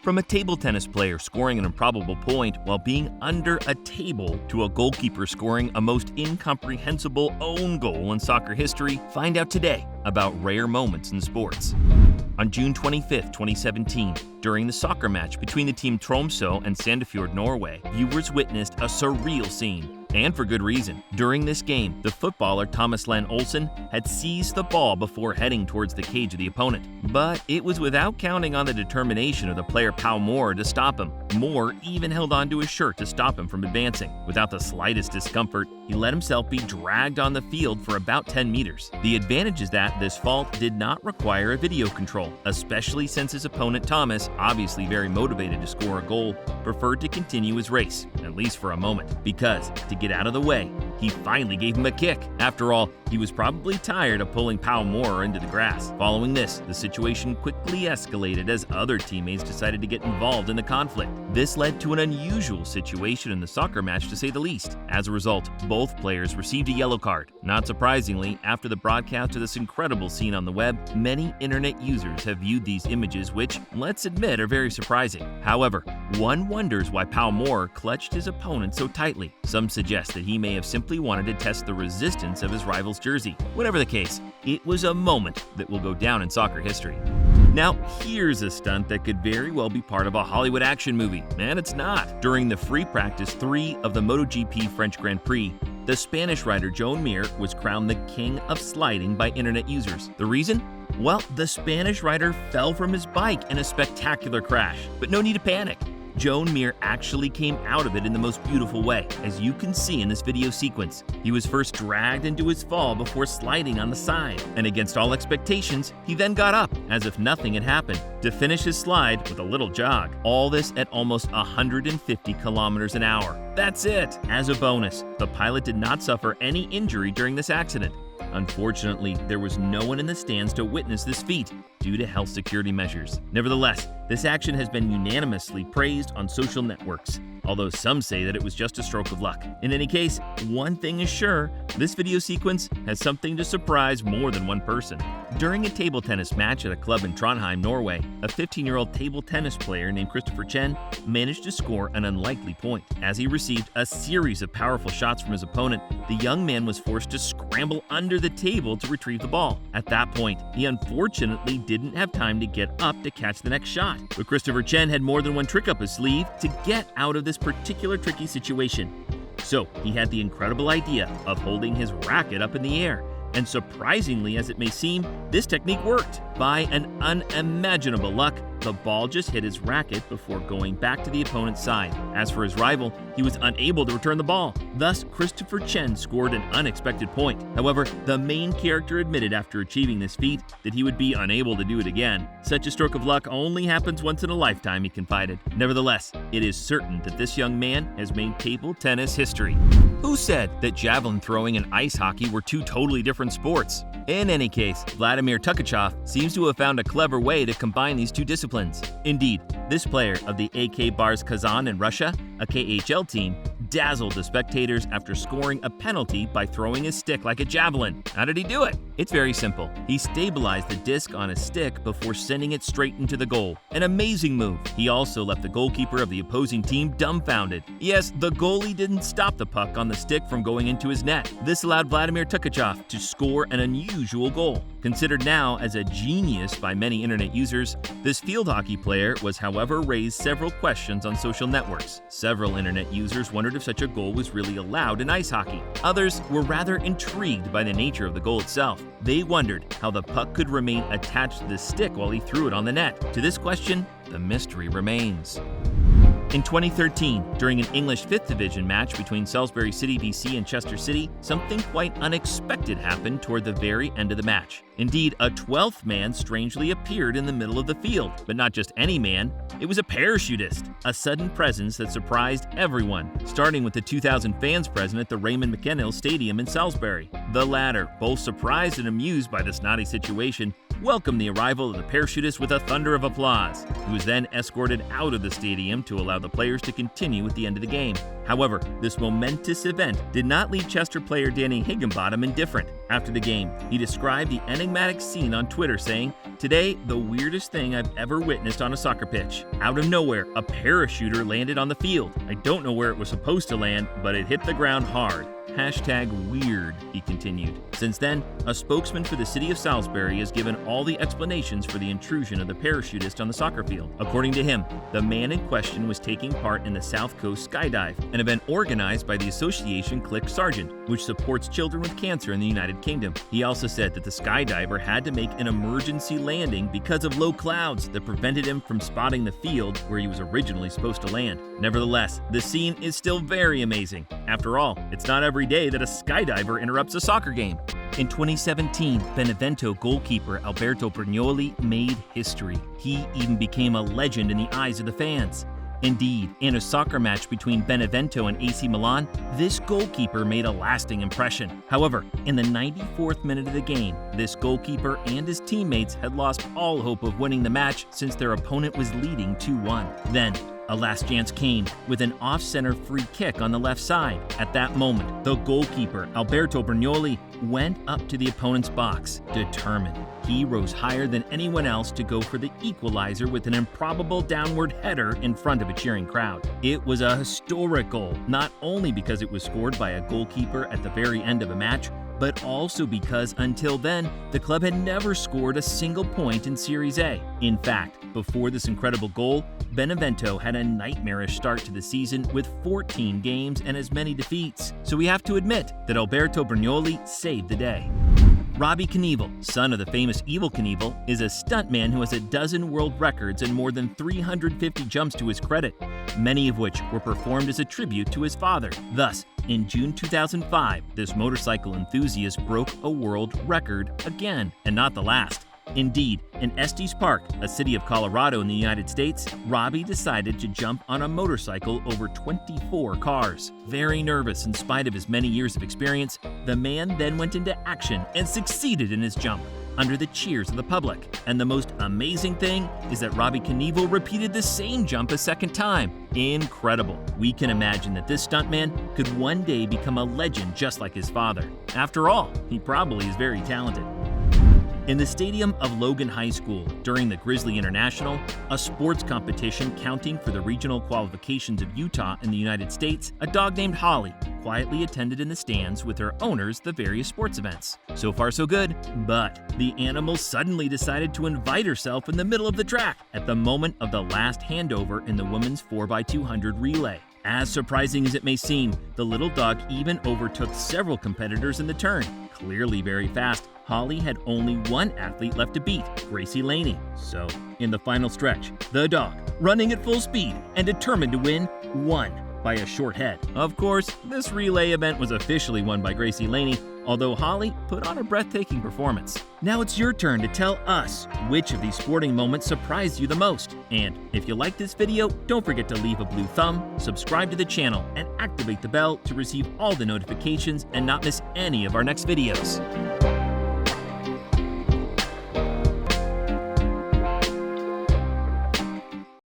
From a table tennis player scoring an improbable point while being under a table to a goalkeeper scoring a most incomprehensible own goal in soccer history, find out today about rare moments in sports. On June 25, 2017, during the soccer match between the team Tromsø and Sandefjord, Norway, viewers witnessed a surreal scene. And for good reason. During this game, the footballer Thomas Len Olsen had seized the ball before heading towards the cage of the opponent. But it was without counting on the determination of the player Powellmoore to stop him. Moore even held onto his shirt to stop him from advancing. Without the slightest discomfort, he let himself be dragged on the field for about 10 meters. The advantage is that this fault did not require a video control, especially since his opponent Thomas, obviously very motivated to score a goal, preferred to continue his race, at least for a moment, because to get out of the way, he finally gave him a kick. After all, he was probably tired of pulling Powellmoore into the grass. Following this, the situation quickly escalated as other teammates decided to get involved in the conflict. This led to an unusual situation in the soccer match, to say the least. As a result, both players received a yellow card. Not surprisingly, after the broadcast of this incredible scene on the web, many internet users have viewed these images, which, let's admit, are very surprising. However, one wonders why Powellmoore clutched his opponent so tightly. Some suggest that he may have simply wanted to test the resistance of his rival's jersey. Whatever the case, it was a moment that will go down in soccer history. Now, here's a stunt that could very well be part of a Hollywood action movie, and it's not. During the free practice 3 of the MotoGP French Grand Prix, the Spanish rider Joan Mir was crowned the king of sliding by internet users. The reason? Well, the Spanish rider fell from his bike in a spectacular crash. But no need to panic. Joan Mir actually came out of it in the most beautiful way, as you can see in this video sequence. He was first dragged into his fall before sliding on the side, and against all expectations, he then got up as if nothing had happened to finish his slide with a little jog. All this at almost 150 kilometers an hour. That's it! As a bonus, the pilot did not suffer any injury during this accident. Unfortunately, there was no one in the stands to witness this feat due to health security measures. Nevertheless, this action has been unanimously praised on social networks, although some say that it was just a stroke of luck. In any case, one thing is sure, this video sequence has something to surprise more than one person. During a table tennis match at a club in Trondheim, Norway, a 15-year-old table tennis player named Christopher Chen managed to score an unlikely point. As he received a series of powerful shots from his opponent, the young man was forced to scramble under the table to retrieve the ball. At that point, he unfortunately didn't have time to get up to catch the next shot. But Christopher Chen had more than one trick up his sleeve to get out of this particular tricky situation. So he had the incredible idea of holding his racket up in the air. And surprisingly as it may seem, this technique worked. By an unimaginable luck, the ball just hit his racket before going back to the opponent's side. As for his rival, he was unable to return the ball. Thus, Christopher Chen scored an unexpected point. However, the main character admitted after achieving this feat that he would be unable to do it again. Such a stroke of luck only happens once in a lifetime, he confided. Nevertheless, it is certain that this young man has made table tennis history. Who said that javelin throwing and ice hockey were two totally different sports? In any case, Vladimir Tukachev seems to have found a clever way to combine these two disciplines. Indeed, this player of the AK Bars Kazan in Russia, a KHL team, dazzled the spectators after scoring a penalty by throwing his stick like a javelin. How did he do it? It's very simple. He stabilized the disc on his stick before sending it straight into the goal. An amazing move. He also left the goalkeeper of the opposing team dumbfounded. Yes, the goalie didn't stop the puck on the stick from going into his net. This allowed Vladimir Tukachev to score an unusual goal. Considered now as a genius by many internet users, this field hockey player was, however, raised several questions on social networks. Several internet users wondered if such a goal was really allowed in ice hockey. Others were rather intrigued by the nature of the goal itself. They wondered how the puck could remain attached to the stick while he threw it on the net. To this question, the mystery remains. In 2013, during an English 5th Division match between Salisbury City BC and Chester City, something quite unexpected happened toward the very end of the match. Indeed, a 12th man strangely appeared in the middle of the field. But not just any man, it was a parachutist. A sudden presence that surprised everyone, starting with the 2,000 fans present at the Raymond McKennill Stadium in Salisbury. The latter, both surprised and amused by this naughty situation, welcomed the arrival of the parachutist with a thunder of applause. He was then escorted out of the stadium to allow the players to continue at the end of the game. However, this momentous event did not leave Chester player Danny Higginbottom indifferent. After the game, he described the enigmatic scene on Twitter, saying, "Today, the weirdest thing I've ever witnessed on a soccer pitch. Out of nowhere, a parachuter landed on the field. I don't know where it was supposed to land, but it hit the ground hard. #weird, he continued. Since then, a spokesman for the city of Salisbury has given all the explanations for the intrusion of the parachutist on the soccer field. According to him, the man in question was taking part in the South Coast Skydive, an event organized by the association Click Sargent, which supports children with cancer in the United Kingdom. He also said that the skydiver had to make an emergency landing because of low clouds that prevented him from spotting the field where he was originally supposed to land. Nevertheless, the scene is still very amazing. After all, it's not every day that a skydiver interrupts a soccer game. In 2017, Benevento goalkeeper Alberto Brignoli made history. He even became a legend in the eyes of the fans. Indeed, in a soccer match between Benevento and AC Milan, this goalkeeper made a lasting impression. However, in the 94th minute of the game, this goalkeeper and his teammates had lost all hope of winning the match since their opponent was leading 2-1. Then, a last chance came with an off-center free kick on the left side. At that moment, the goalkeeper, Alberto Brignoli, went up to the opponent's box, determined. He rose higher than anyone else to go for the equalizer with an improbable downward header in front of a cheering crowd. It was a historic goal, not only because it was scored by a goalkeeper at the very end of a match, but also because until then, the club had never scored a single point in Series A. In fact, before this incredible goal, Benevento had a nightmarish start to the season with 14 games and as many defeats. So we have to admit that Alberto Brignoli saved the day. Robbie Knievel, son of the famous Evel Knievel, is a stuntman who has a dozen world records and more than 350 jumps to his credit, many of which were performed as a tribute to his father. Thus, in June 2005, this motorcycle enthusiast broke a world record again, and not the last. Indeed, in Estes Park, a city of Colorado in the United States, Robbie decided to jump on a motorcycle over 24 cars. Very nervous in spite of his many years of experience, the man then went into action and succeeded in his jump under the cheers of the public. And the most amazing thing is that Robbie Knievel repeated the same jump a second time. Incredible. We can imagine that this stuntman could one day become a legend just like his father. After all, he probably is very talented. In the stadium of Logan High School, during the Grizzly International, a sports competition counting for the regional qualifications of Utah in the United States, a dog named Holly quietly attended in the stands with her owners the various sports events. So far so good, but the animal suddenly decided to invite herself in the middle of the track at the moment of the last handover in the women's 4x200 relay. As surprising as it may seem, the little dog even overtook several competitors in the turn. Clearly very fast, Holly had only one athlete left to beat, Gracie Laney. So, in the final stretch, the dog, running at full speed and determined to win, won by a short head. Of course, this relay event was officially won by Gracie Laney, although Holly put on a breathtaking performance. Now it's your turn to tell us which of these sporting moments surprised you the most. And if you like this video, don't forget to leave a blue thumb, subscribe to the channel, and activate the bell to receive all the notifications and not miss any of our next videos.